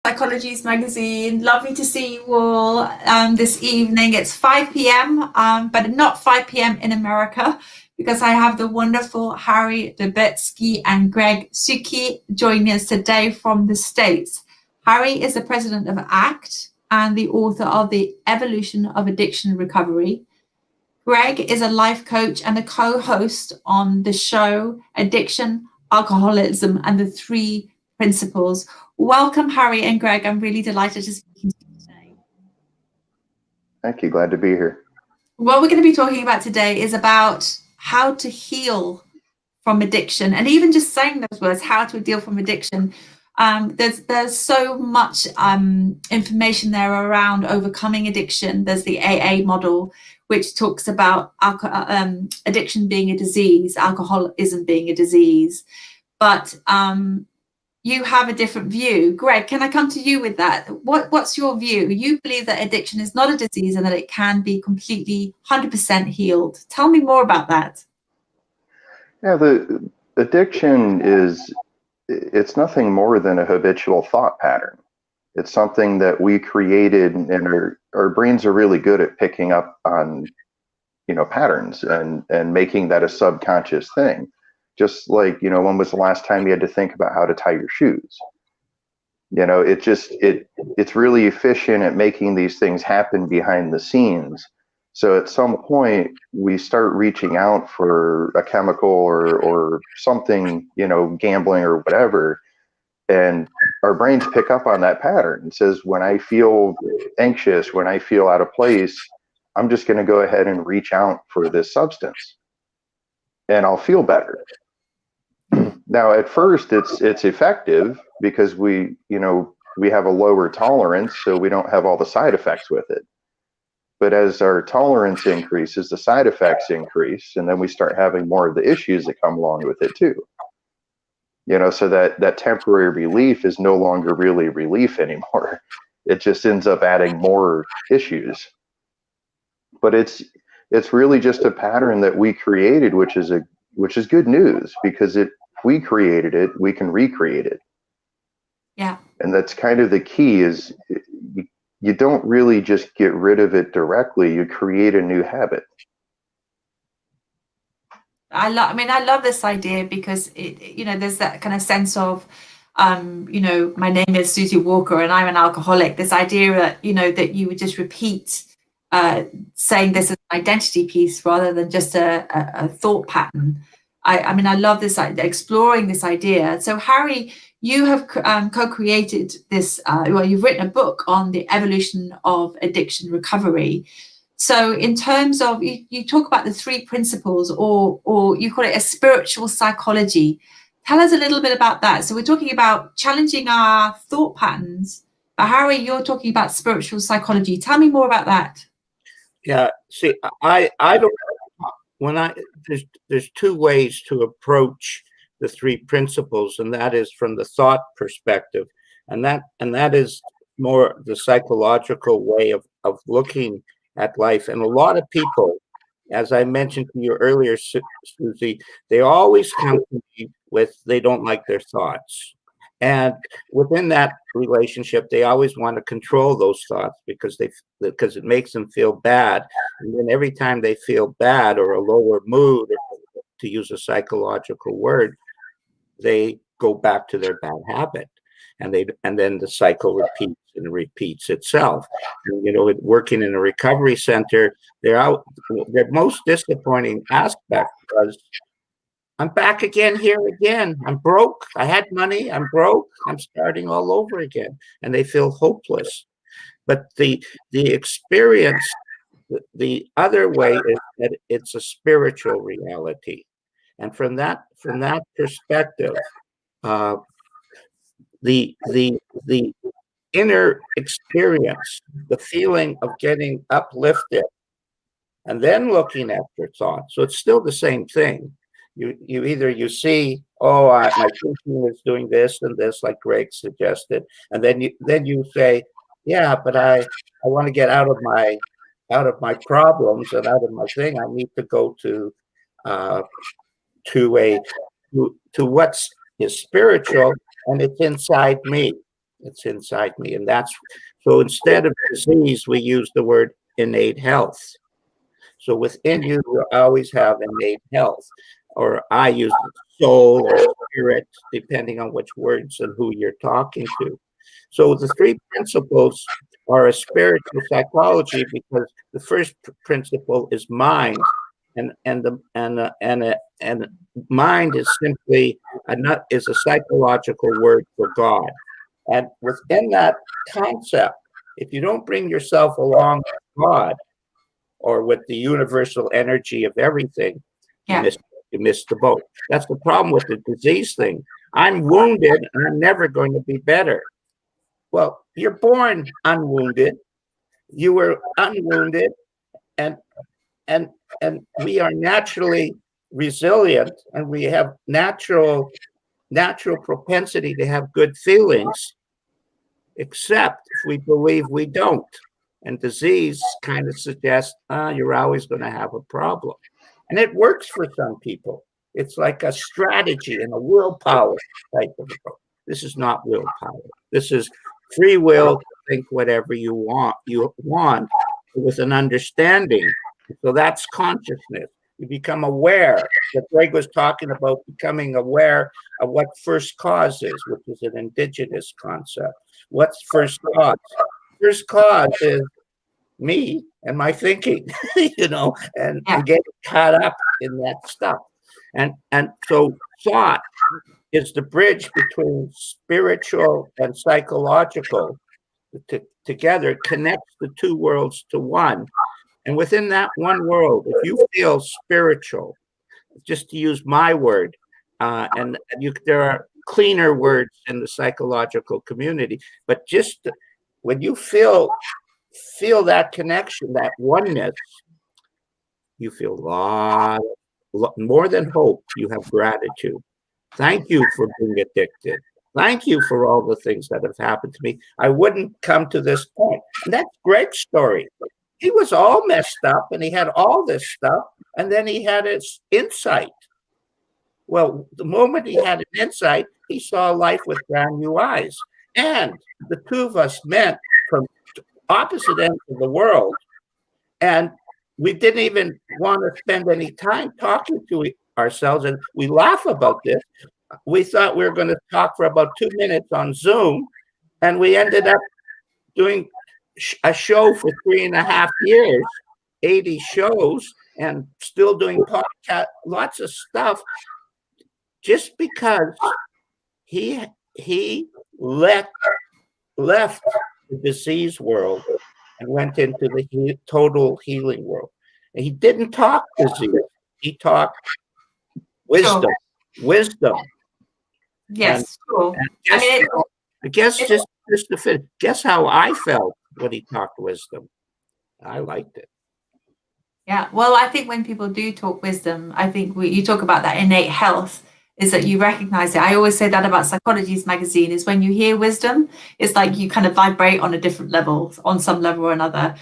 Psychologies magazine. Lovely to see you all this evening. It's 5 p.m., but not 5 p.m. in America, because I have the wonderful Harry Derbitsky and Greg Suchy joining us today from the States. Harry is the president of ACT and the author of The Evolution of Addiction Recovery. Greg is a life coach and a co-host on the show Addiction, Alcoholism, and the Three Principles. Welcome, Harry and Greg. I'm really delighted to speak to you today. Thank you. Glad to be here. What we're going to be talking about today is about how to heal from addiction, and even just saying those words, how to deal from addiction. There's so much information there around overcoming addiction. There's the AA model, which talks about addiction being a disease, alcoholism being a disease. But you have a different view. Greg, can I come to you with that? What's your view? You believe that addiction is not a disease and that it can be completely 100% healed. Tell me more about that. Yeah, the addiction it's nothing more than a habitual thought pattern. It's something that we created, and our brains are really good at picking up on, patterns and making that a subconscious thing. Just like, when was the last time you had to think about how to tie your shoes? It's really efficient at making these things happen behind the scenes. So at some point we start reaching out for a chemical or something, gambling or whatever, and our brains pick up on that pattern. It says, when I feel anxious, when I feel out of place, I'm just going to go ahead and reach out for this substance and I'll feel better. Now, at first it's effective because we have a lower tolerance, so we don't have all the side effects with it. But as our tolerance increases, the side effects increase, and then we start having more of the issues that come along with it too. So that temporary relief is no longer really relief anymore. It just ends up adding more issues. But it's really just a pattern that we created, which is good news, because if we created it, we can recreate it. Yeah. And that's kind of the key, is you don't really just get rid of it directly. You create a new habit. I love this idea because there's that kind of sense of, my name is Susie Walker and I'm an alcoholic. This idea that, that you would just repeat saying this as an identity piece rather than just a thought pattern. I love this idea, exploring this idea. So Harry, you have co-created this, you've written a book on the evolution of addiction recovery. So in terms of, you talk about the three principles, or you call it a spiritual psychology. Tell us a little bit about that. So we're talking about challenging our thought patterns, but Harry, you're talking about spiritual psychology. Tell me more about that. Yeah, see, I don't, there's two ways to approach the three principles, and that is from the thought perspective, and that is more the psychological way of looking at life. And a lot of people, as I mentioned to you earlier, Susie, they always come to me with they don't like their thoughts. And within that relationship, they always want to control those thoughts because it makes them feel bad. And then every time they feel bad or a lower mood, to use a psychological word, they go back to their bad habit. And then the cycle repeats itself. And, working in a recovery center, their most disappointing aspect was, I'm back again here again. I'm broke. I had money. I'm broke. I'm starting all over again. And they feel hopeless. But the experience, the other way is that it's a spiritual reality. And from that perspective, the inner experience, the feeling of getting uplifted, and then looking at your thoughts. So it's still the same thing. You see, my thinking is doing this and this, like Greg suggested, and then you say, yeah, but I want to get out of my problems and out of my thing. I need to go to what is spiritual, and it's inside me. It's inside me. And that's, so instead of disease, we use the word innate health. So within you, you always have innate health, or I use soul or spirit, depending on which words and who you're talking to. So the three principles are a spiritual psychology, because the first principle is mind, and mind is simply is a psychological word for God. And within that concept, if you don't bring yourself along with God or with the universal energy of everything, Yeah. you miss the boat. That's the problem with the disease thing. I'm wounded and I'm never going to be better. Well, you're born unwounded. You were unwounded, and we are naturally resilient, and we have natural propensity to have good feelings, except if we believe we don't. And disease kind of suggests, you're always going to have a problem. And it works for some people. It's like a strategy and a willpower type of approach. This is not willpower. This is free will to think whatever you want with an understanding. So that's consciousness. You become aware. That Greg was talking about becoming aware of what first cause is, which is an indigenous concept. What's first cause? First cause is me and my thinking, and getting caught up in that stuff. And so thought is the bridge between spiritual and psychological. Together connects the two worlds to one. And within that one world, if you feel spiritual, just to use my word, there are cleaner words in the psychological community, but just when you feel that connection, that oneness, you feel more than hope. You have gratitude. Thank you for being addicted. Thank you for all the things that have happened to me. I wouldn't come to this point. And that's Greg's story. He was all messed up and he had all this stuff, and then he had his insight. Well, the moment he had an insight, he saw life with brand new eyes. And the two of us met from opposite ends of the world, and we didn't even want to spend any time talking to ourselves. And we laugh about this. We thought we were going to talk for about 2 minutes on Zoom, and we ended up doing a show for 3.5 years, 80 shows, and still doing podcast, lots of stuff, just because he left the disease world and went into the total healing world. And he didn't talk disease. He talked wisdom. Sure. Wisdom. Yes, sure. Guess how I felt when he talked wisdom. I liked it. Yeah, well, I think when people do talk wisdom, I think you talk about that innate health, is that you recognize it. I always say that about Psychology's magazine, is when you hear wisdom, it's like you kind of vibrate on a different level, on some level or another.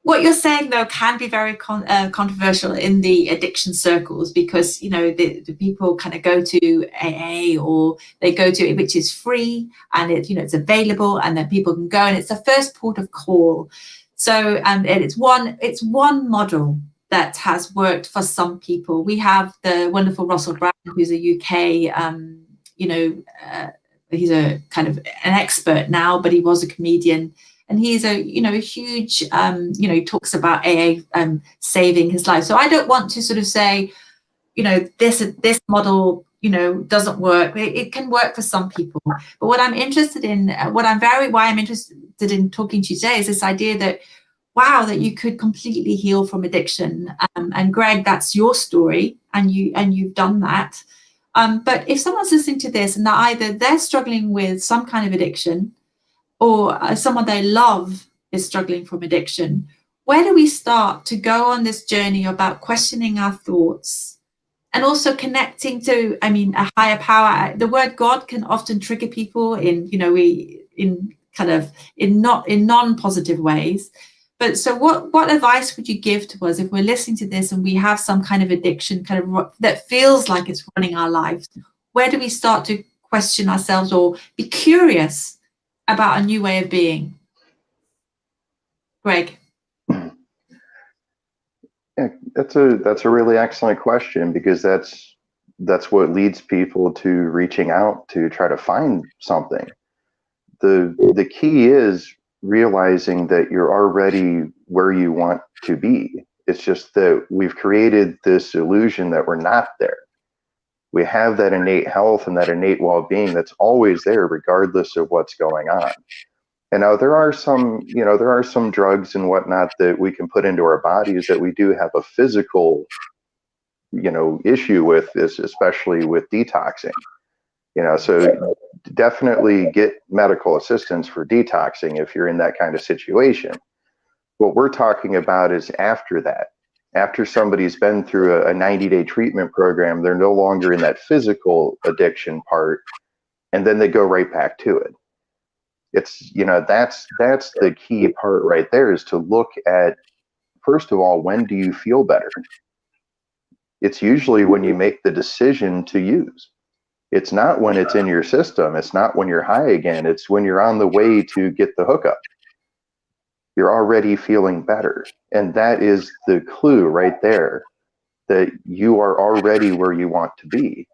What you're saying, though, can be very controversial in the addiction circles, because, the people kind of go to AA, or they go to it, which is free, and it's available, and then people can go, and it's the first port of call. So, and it's one model that has worked for some people. We have the wonderful Russell Brand, who's a UK, he's a kind of an expert now, but he was a comedian. And he's a huge, he talks about AA saving his life. So I don't want to sort of say, this model, doesn't work. It can work for some people. But what I'm interested in, why I'm interested in talking to you today, is this idea that, wow, that you could completely heal from addiction. And Greg, that's your story, and you've done that. But if someone's listening to this and either they're struggling with some kind of addiction, or someone they love is struggling from addiction, where do we start to go on this journey about questioning our thoughts and also connecting to, a higher power? The word God can often trigger people in non-positive ways. But so what advice would you give to us if we're listening to this and we have some kind of addiction that feels like it's running our lives? Where do we start to question ourselves or be curious about a new way of being? Greg? Yeah, that's a really excellent question, because that's what leads people to reaching out to try to find something. The key is realizing that you're already where you want to be. It's just that we've created this illusion that we're not there. We have that innate health and that innate well-being that's always there, regardless of what's going on. And now there are some drugs and whatnot that we can put into our bodies that we do have a physical, issue with, is especially with detoxing. So definitely get medical assistance for detoxing if you're in that kind of situation. What we're talking about is after that. After somebody's been through a 90-day treatment program, they're no longer in that physical addiction part, and then they go right back to it. It's, that's the key part right there, is to look at, first of all, when do you feel better? It's usually when you make the decision to use. It's not when it's in your system. It's not when you're high again. It's when you're on the way to get the hookup. You're already feeling better. And that is the clue right there, that you are already where you want to be.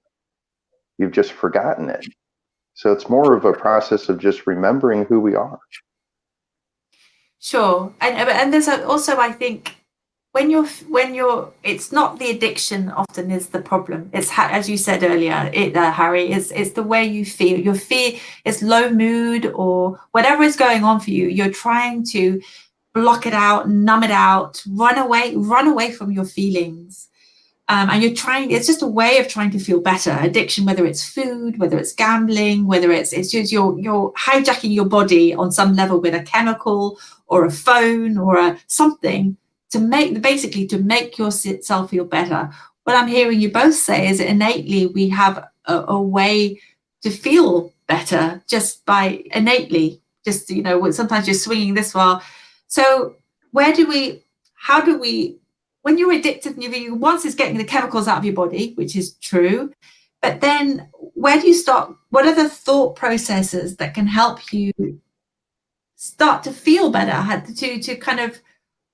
You've just forgotten it. So it's more of a process of just remembering who we are. Sure. And there's also, I think, when you're, it's not the addiction often is the problem. It's as you said earlier, Harry, it's the way you feel. Your fear, it's low mood or whatever is going on for you. You're trying to block it out, numb it out, run away from your feelings. And you're trying, it's just a way of trying to feel better. Addiction, whether it's food, whether it's gambling, whether it's just you're hijacking your body on some level with a chemical or a phone or something to make yourself feel better. What I'm hearing you both say is that innately we have a way to feel better just by innately, just, sometimes you're swinging this far. So how do we, when you're addicted, once it's getting the chemicals out of your body, which is true, but then where do you start? What are the thought processes that can help you start to feel better, to kind of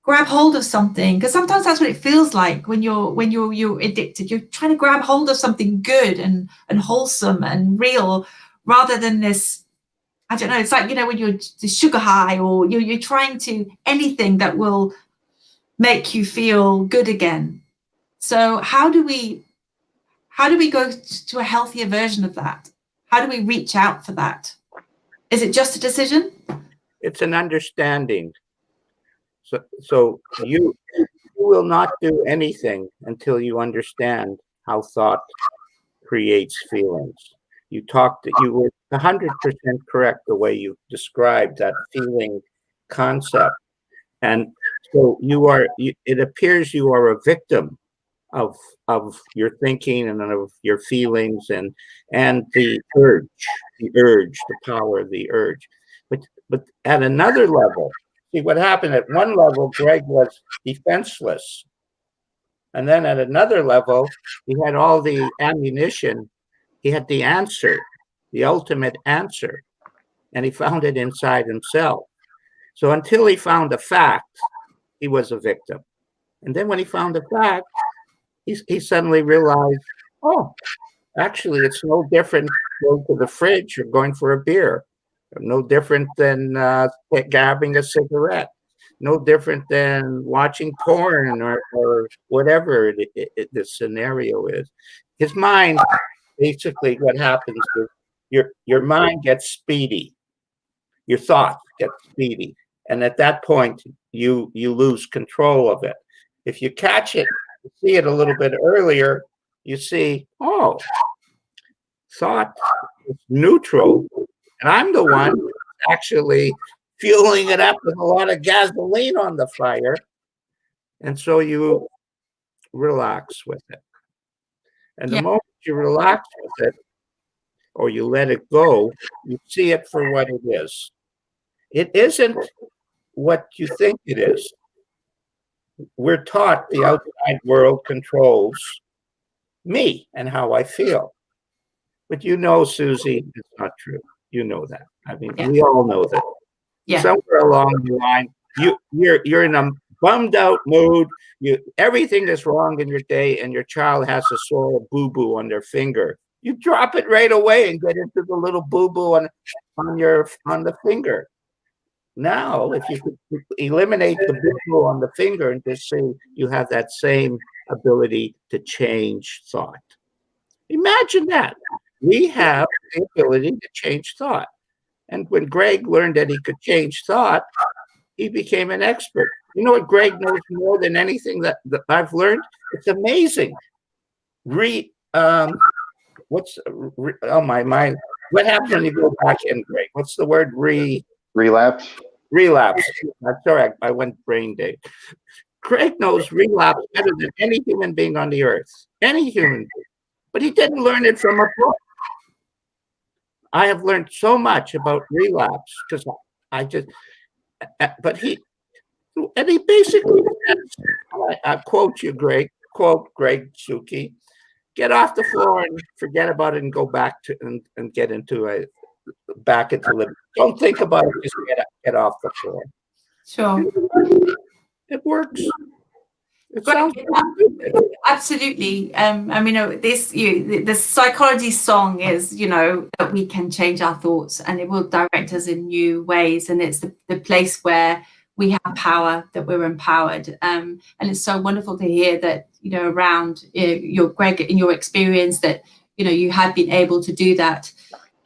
grab hold of something? Because sometimes that's what it feels like when you're addicted. You're trying to grab hold of something good and wholesome and real, rather than this, I don't know, it's like, when you're the sugar high, or you're trying to anything that will make you feel good again. So how do we go to a healthier version of that? How do we reach out for that? Is it just a decision? It's an understanding. So you will not do anything until you understand how thought creates feelings. You were 100% correct the way you described that feeling concept. And so it appears you are a victim of your thinking and of your feelings and the power of the urge. But at another level, see what happened at one level, Greg was defenseless. And then at another level, he had all the ammunition. He had the answer, the ultimate answer, and he found it inside himself. So until he found a fact, he was a victim. And then when he found the fact, he suddenly realized, oh, actually, it's no different going to the fridge or going for a beer. No different than grabbing a cigarette. No different than watching porn or whatever the scenario is. His mind, basically what happens is your mind gets speedy. Your thoughts get speedy. And at that point, you lose control of it. If you catch it, you see it a little bit earlier, you see, oh, thought is neutral, and I'm the one actually fueling it up with a lot of gasoline on the fire. And so you relax with it. And the moment you relax with it, or you let it go, you see it for what it is. It isn't what you think it is. We're taught the outside world controls me and how I feel. But Susie, it's not true. You know that. I mean, Yeah. we all know that. Yeah. Somewhere along the line, you're in a bummed out mood. Everything is wrong in your day, and your child has a sore boo-boo on their finger. You drop it right away and get into the little boo-boo on the finger. Now, if you could eliminate the boo-boo on the finger and just say you have that same ability to change thought. Imagine that. We have the ability to change thought. And when Greg learned that he could change thought, he became an expert. You know what Greg knows more than anything that I've learned? It's amazing. Oh my mind. What happens when you go back in, Greg? What's the word? Relapse. Relapse. I'm sorry, I went brain dead. Greg knows relapse better than any human being on the earth. Any human being. But he didn't learn it from a book. I have learned so much about relapse because he basically says, I quote you, Greg, quote Greg Suchy, get off the floor and forget about it and go back and get into back into living. Don't think about it, just get off the floor. Sure. It works. It But sounds absolutely. I mean, the psychology song is, that we can change our thoughts and it will direct us in new ways. And it's the place where we have power, that we're empowered. And it's so wonderful to hear that, around your Greg, in your experience, that, you have been able to do that.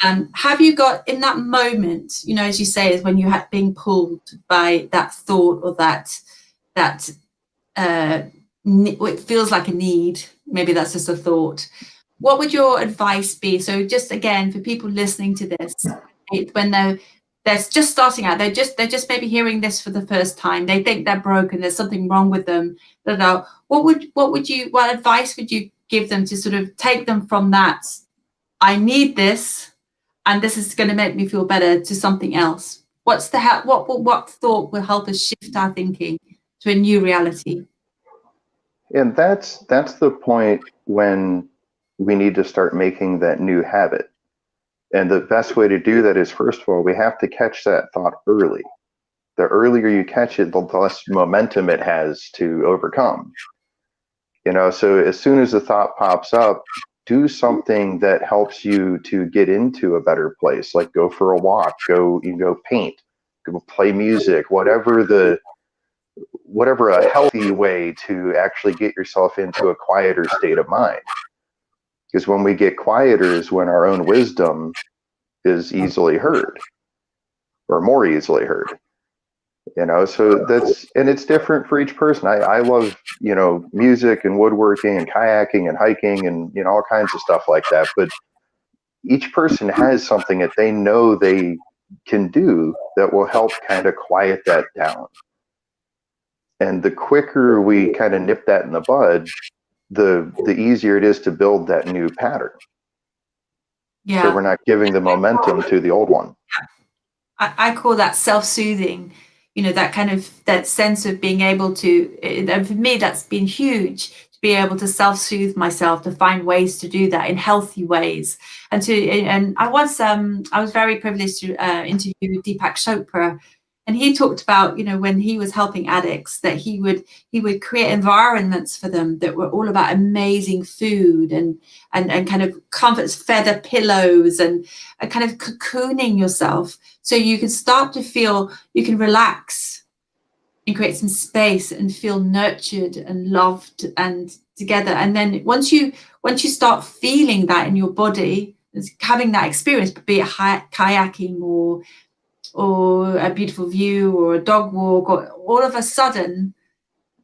Have you got in that moment, as you say, is when you had been pulled by that thought or that it feels like a need, maybe that's just a thought, what would your advice be? So just again, for people listening to this, when they're just starting out, they're just maybe hearing this for the first time, they think they're broken, there's something wrong with them, what advice would you give them to sort of take them from that, I need this and this is going to make me feel better, to something else? What thought will help us shift our thinking to a new reality? And that's the point when we need to start making that new habit. And the best way to do that is, first of all, we have to catch that thought early. The earlier you catch it, the less momentum it has to overcome. So as soon as the thought pops up, do something that helps you to get into a better place, like go for a walk, go paint, go play music, whatever a healthy way to actually get yourself into a quieter state of mind. Because when we get quieter is when our own wisdom is easily heard, or more easily heard. So and it's different for each person. I love, music and woodworking and kayaking and hiking and, all kinds of stuff like that. But each person has something that they know they can do that will help kind of quiet that down. And the quicker we kind of nip that in the bud, the easier it is to build that new pattern. Yeah. So we're not giving the momentum to the old one. I call that self-soothing, that sense of being able to, and for me, that's been huge, to be able to self-soothe myself, to find ways to do that in healthy ways. And I was very privileged to interview Deepak Chopra, and he talked about, when he was helping addicts, that he would create environments for them that were all about amazing food and kind of comforts, feather pillows, and kind of cocooning yourself, so you can start to feel you can relax and create some space and feel nurtured and loved and together. And then once you start feeling that in your body, having that experience, be it kayaking or a beautiful view or a dog walk, or all of a sudden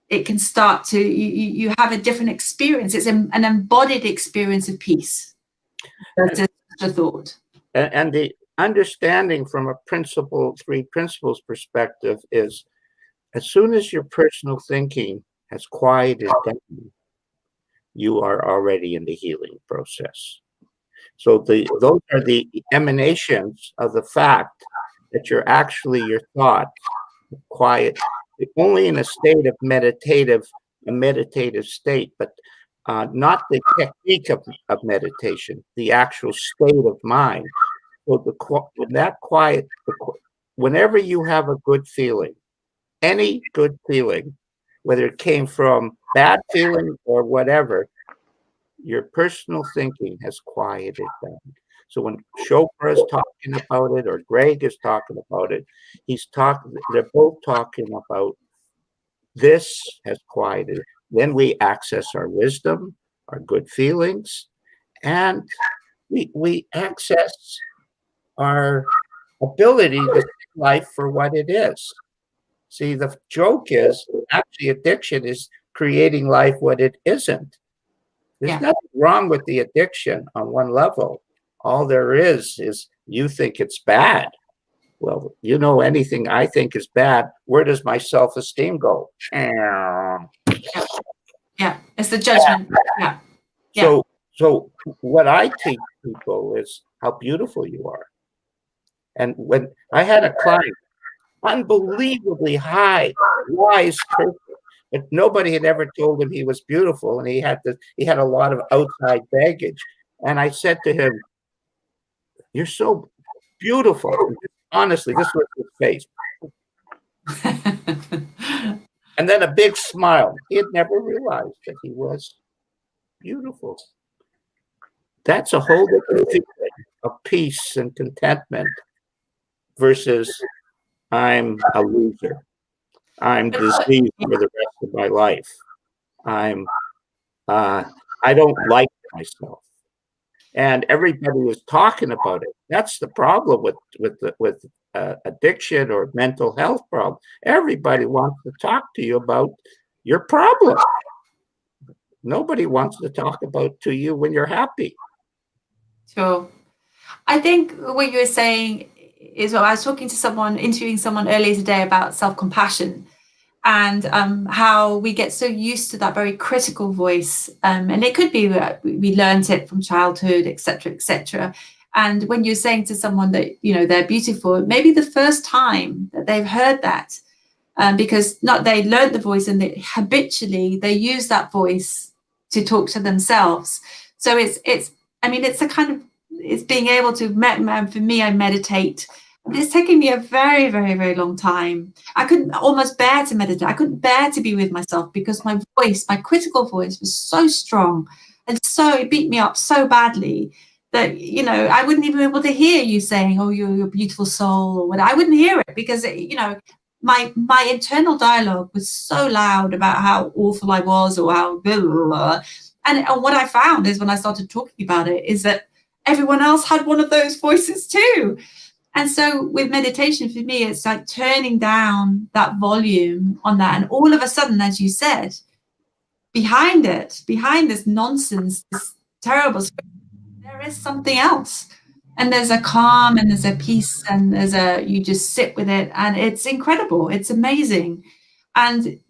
it can start to, you have a different experience. It's an embodied experience of peace. That's just a thought. And the understanding from a three principles perspective is, as soon as your personal thinking has quieted down, you are already in the healing process. So those are the emanations of the fact that your thoughts quiet, only in a state of meditative state, but not the technique of meditation, the actual state of mind. So when that quiet, whenever you have a good feeling, any good feeling, whether it came from bad feeling or whatever, your personal thinking has quieted down. So when Chopra is talking about it, or Greg is talking about it, they're both talking about this has quieted. Then we access our wisdom, our good feelings, and we access our ability to see life for what it is. See, the joke is actually addiction is creating life what it isn't. There's nothing wrong with the addiction on one level. All there is you think it's bad. Well, anything I think is bad, where does my self-esteem go? Yeah, it's the judgment. Yeah. So what I teach people is how beautiful you are. And when I had a client, unbelievably high, wise person, but nobody had ever told him he was beautiful, and he had a lot of outside baggage. And I said to him, "You're so beautiful." Honestly, this was his face. And then a big smile. He had never realized that he was beautiful. That's a whole different feeling of peace and contentment versus I'm a loser. I'm diseased for the rest of my life. I don't like myself. And everybody is talking about it. That's the problem with addiction or mental health problem. Everybody wants to talk to you about your problem. Nobody wants to talk to you when you're happy. Sure. I think what you were saying is, well, I was interviewing someone earlier today about self-compassion, and how we get so used to that very critical voice, and it could be that we learned it from childhood, etc., etc. And when you're saying to someone that they're beautiful, maybe the first time that they've heard that, because they learned the voice and habitually they use that voice to talk to themselves. So it's a kind of, it's being able to, for me, I meditate. It's taken me a very, very, very long time. I couldn't almost bear to meditate. I couldn't bear to be with myself because my voice, my critical voice, was so strong, and so it beat me up so badly that I wouldn't even be able to hear you saying, "Oh, you're a beautiful soul," or whatever. I wouldn't hear it because my internal dialogue was so loud about how awful I was, or how blah, blah, blah. And what I found is when I started talking about it is that everyone else had one of those voices too. And so with meditation, for me, it's like turning down that volume on that. And all of a sudden, as you said, behind this nonsense, this terrible spirit, there is something else. And there's a calm, and there's a peace, and you just sit with it. And it's incredible. It's amazing. And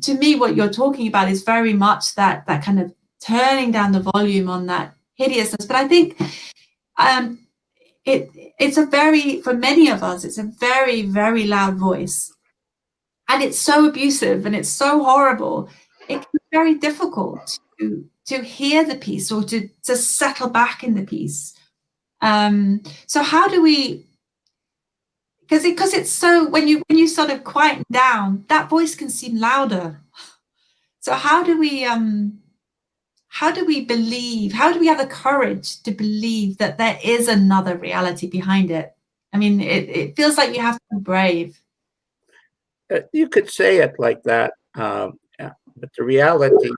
to me, what you're talking about is very much that kind of turning down the volume on that hideousness. But I think for many of us, it's a very, very loud voice, and it's so abusive and it's so horrible. It can be very difficult to hear the peace, or to settle back in the peace. So how do we, because it's so, when you sort of quieten down, that voice can seem louder. So how do we believe, how do we have the courage to believe that there is another reality behind it? I mean, it feels like you have to be brave. You could say it like that, but the reality,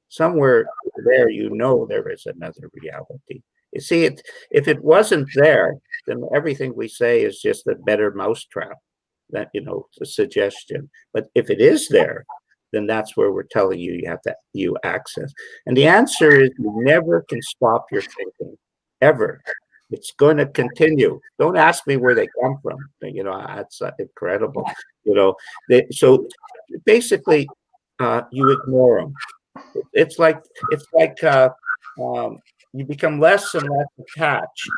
somewhere there, there is another reality. You see, if it wasn't there, then everything we say is just a better mousetrap, that, the suggestion. But if it is there, then that's where we're telling you you access. And the answer is you never can stop your thinking, ever. It's going to continue. Don't ask me where they come from. That's incredible. So basically, you ignore them. It's like you become less and less attached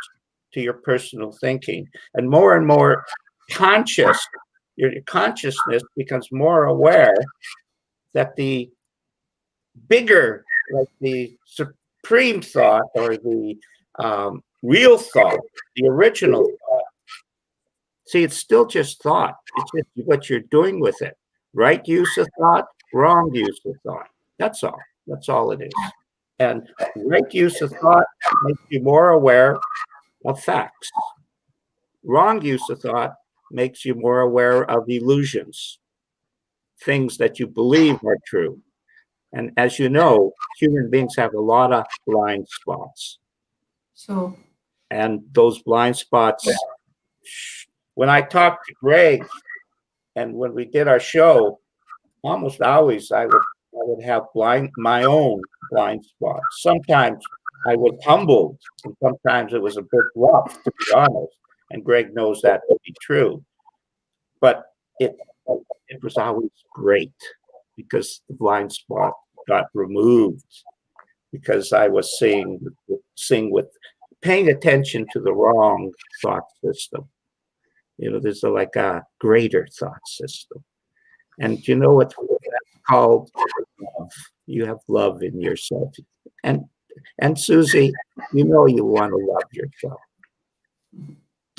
to your personal thinking, and more conscious. Your consciousness becomes more aware that the bigger, like the supreme thought, or the real thought, the original thought. See, it's still just thought. It's just what you're doing with it. Right use of thought, wrong use of thought. That's all. That's all it is. And right use of thought makes you more aware of facts. Wrong use of thought makes you more aware of illusions, things that you believe are true. And as you know, human beings have a lot of blind spots. Sure. And those blind spots, when I talked to Greg and when we did our show, almost always I would have my own blind spots. Sometimes I was humbled, and sometimes it was a bit rough, to be honest. And Greg knows that to be true. But it was always great because the blind spot got removed, because I was seeing with paying attention to the wrong thought system. You know, there's like a greater thought system. And you know what's called love. You have love in yourself. And Susie, you know you want to love yourself.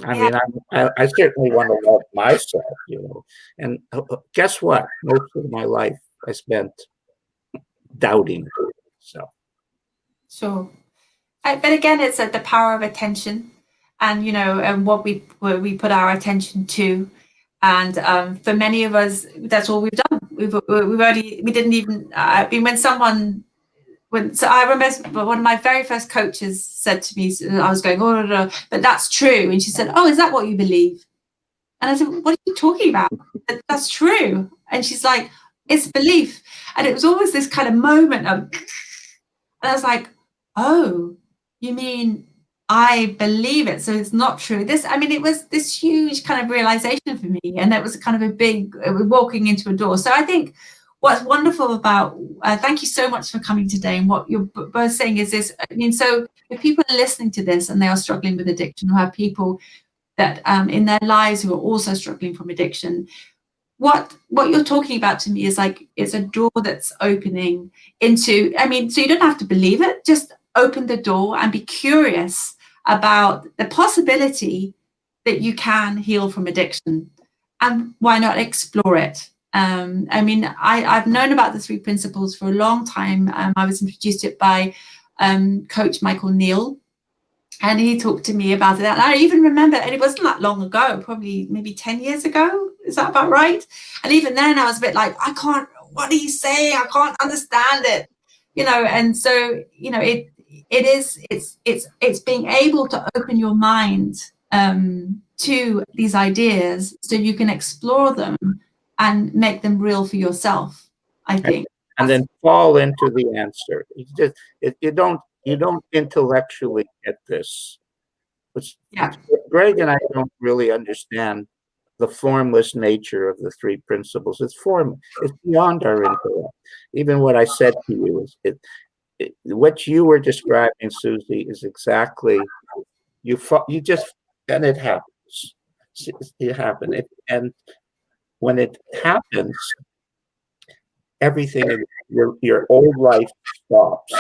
I mean, I certainly want to love myself, you know. And guess what? Most of my life I spent doubting myself. Sure. But again, it's the power of attention, and you know, and what we put our attention to. And for many of us, that's all we've done. We didn't even. I mean, so I remember one of my very first coaches said to me, I was going, oh, no, but that's true. And she said, oh, is that what you believe? And I said, what are you talking about? That's true. And she's like, it's belief. And it was always this kind of moment of, and I was like, oh, you mean I believe it, so it's not true. It was this huge kind of realization for me. And it was kind of a big walking into a door. So I think what's wonderful about, thank you so much for coming today. And what you're both saying is this, I mean, so if people are listening to this and they are struggling with addiction, or have people that in their lives who are also struggling from addiction, what you're talking about to me is like, it's a door that's opening into, I mean, so you don't have to believe it, just open the door and be curious about the possibility that you can heal from addiction, and why not explore it? I mean, I've known about the 3 principles for a long time. I was introduced to it by Coach Michael Neal, and he talked to me about it. And I even remember, and it wasn't that long ago, probably maybe 10 years ago. Is that about right? And even then I was a bit like, what are you saying? I can't understand it, you know? And so, you know, it's being able to open your mind to these ideas so you can explore them and make them real for yourself, I think. And then fall into the answer. You don't intellectually get this. Greg and I don't really understand the formless nature of the 3 principles. It's beyond our intellect. Even what I said to you is what you were describing, Susie, is exactly and it happens. It happened, and when it happens, everything in your old life stops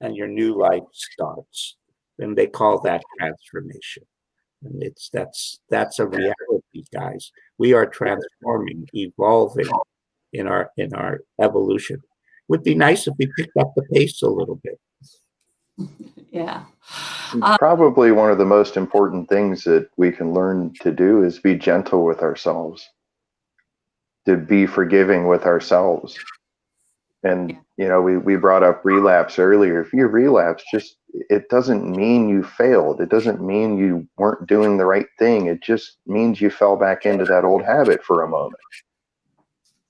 and your new life starts, and they call that transformation. And that's a reality, guys. We are transforming, evolving in our evolution. Would be nice if we picked up the pace a little bit. Yeah. Probably one of the most important things that we can learn to do is be gentle with ourselves, to be forgiving with ourselves. And, you know, we brought up relapse earlier. If you relapse, it doesn't mean you failed. It doesn't mean you weren't doing the right thing. It just means you fell back into that old habit for a moment.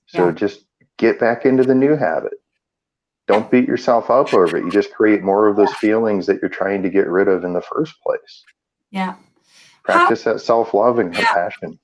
So just get back into the new habit. Don't beat yourself up over it. You just create more of those feelings that you're trying to get rid of in the first place. Yeah. Practice that self-love and compassion.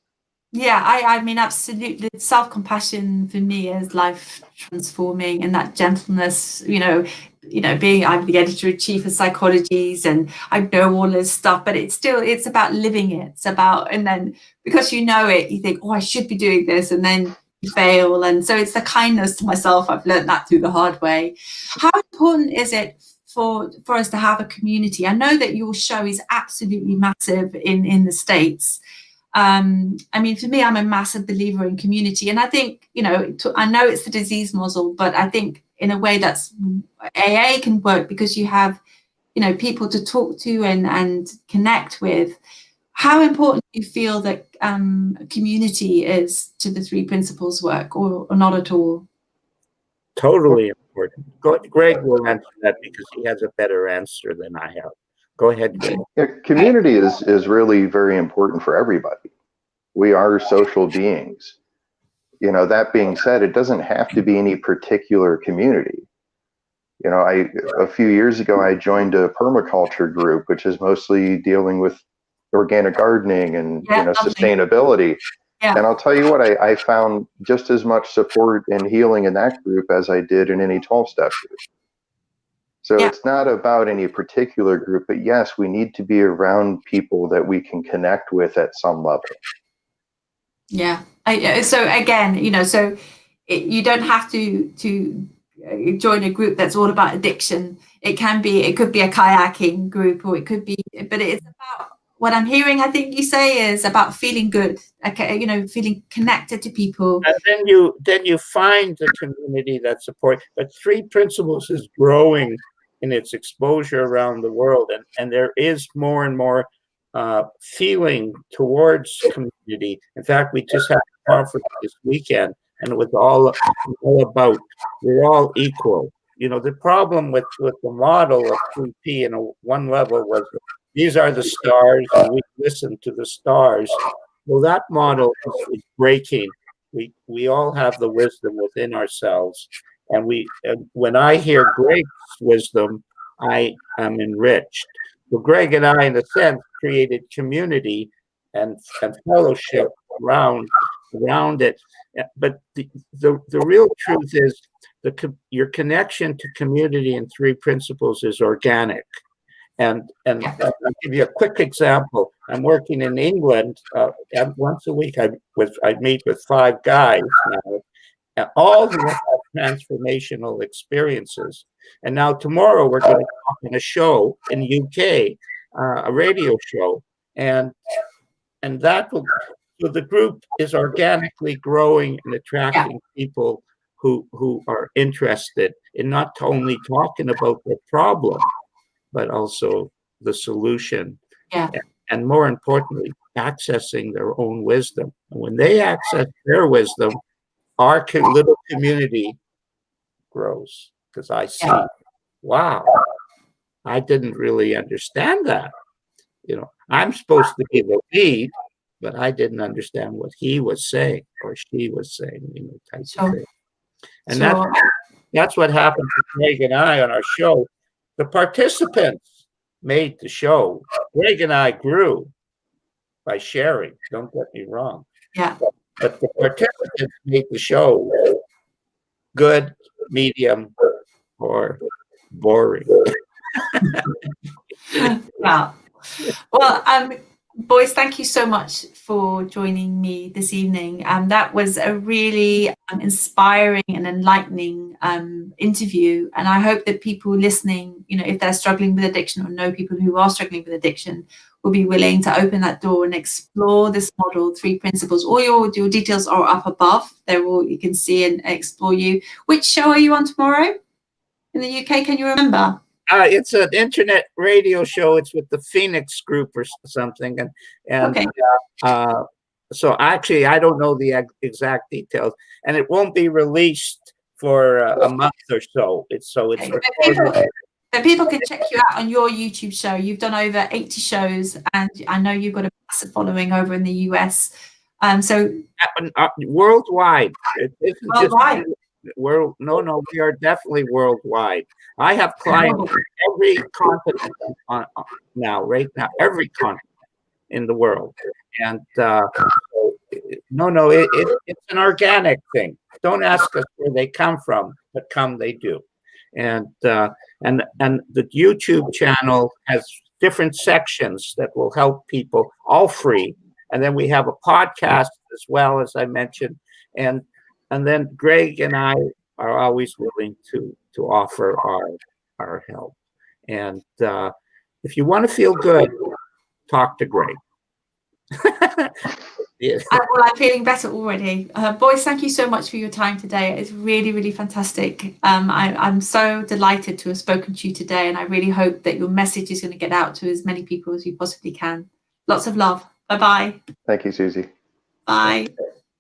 Yeah, I mean, absolutely. Self-compassion for me is life transforming, and that gentleness, I'm the editor-in-chief of Psychologies, and I know all this stuff, but it's about living it. It's about, and then because you know it, you think, oh, I should be doing this, and then you fail. And so it's the kindness to myself. I've learned that through the hard way. How important is it for us to have a community? I know that your show is absolutely massive in the States. I mean, for me, I'm a massive believer in community, and I think, you know, I know it's the disease model, but I think in a way that's AA can work, because you have, you know, people to talk to and connect with. How important do you feel that community is to the three principles work, or not at all? Totally important. Greg will answer that because he has a better answer than I have. Go ahead, Greg. Yeah, community is really very important for everybody. We are social beings. You know, that being said, it doesn't have to be any particular community. You know, a few years ago, I joined a permaculture group, which is mostly dealing with organic gardening and, you know, sustainability. Yeah. And I'll tell you what, I found just as much support and healing in that group as I did in any 12-step group. So it's not about any particular group, but yes, we need to be around people that we can connect with at some level. Yeah. So again, you know, so you don't have to join a group that's all about addiction. It could be a kayaking group, or it could be, but it's about, what I'm hearing, I think you say, is about feeling good. Okay, you know, feeling connected to people. And then you find the community that supports. But Three Principles is growing in its exposure around the world, and there is more and more feeling towards community. In fact, we just had a conference this weekend, and it was all about we're all equal. You know, the problem with the model of 3P in one level was, these are the stars, and we listen to the stars. Well, that model is breaking. We all have the wisdom within ourselves, and when I hear Greg's wisdom, I am enriched. So Greg and I, in a sense, created community and fellowship around it. But the real truth is your connection to community in Three Principles is organic. And I'll give you a quick example. I'm working in England once a week. I meet with 5 guys now, and all of them have transformational experiences. And now tomorrow we're going to talk on a show in the UK, a radio show, and that will. So the group is organically growing and attracting people who are interested in not only talking about their problem, but also the solution. And more importantly, accessing their own wisdom. And when they access their wisdom, our little community grows, because I see, wow, I didn't really understand that. You know, I'm supposed to be the lead, but I didn't understand what he was saying or she was saying, you know, type of thing. And that's what happened to Greg and I on our show. The participants made the show. Greg and I grew by sharing. Don't get me wrong. Yeah. But the participants made the show good, medium, or boring. Wow. Well, boys, thank you so much for joining me this evening. That was a really inspiring and enlightening interview. And I hope that people listening, you know, if they're struggling with addiction or know people who are struggling with addiction, will be willing to open that door and explore this model, Three Principles. All your details are up above. They're all, you can see and explore you. Which show are you on tomorrow in the UK? Can you remember? It's an internet radio show. It's with the Phoenix Group or something, and so actually I don't know the exact details, and it won't be released for a month or so. It's people can check you out on your YouTube show. You've done over 80 shows, and I know you've got a massive following over in the US. So worldwide. It isn't worldwide. We are definitely worldwide. I have clients in every continent right now, every continent in the world. And it's an organic thing. Don't ask us where they come from, but they do. And the YouTube channel has different sections that will help people, all free. And then we have a podcast as well, as I mentioned. And then Greg and I are always willing to offer our help. And if you want to feel good, talk to Greg. Yeah. Well, I'm feeling better already. Boys, thank you so much for your time today. It's really, really fantastic. I'm so delighted to have spoken to you today, and I really hope that your message is going to get out to as many people as you possibly can. Lots of love. Bye-bye. Thank you, Susie. Bye.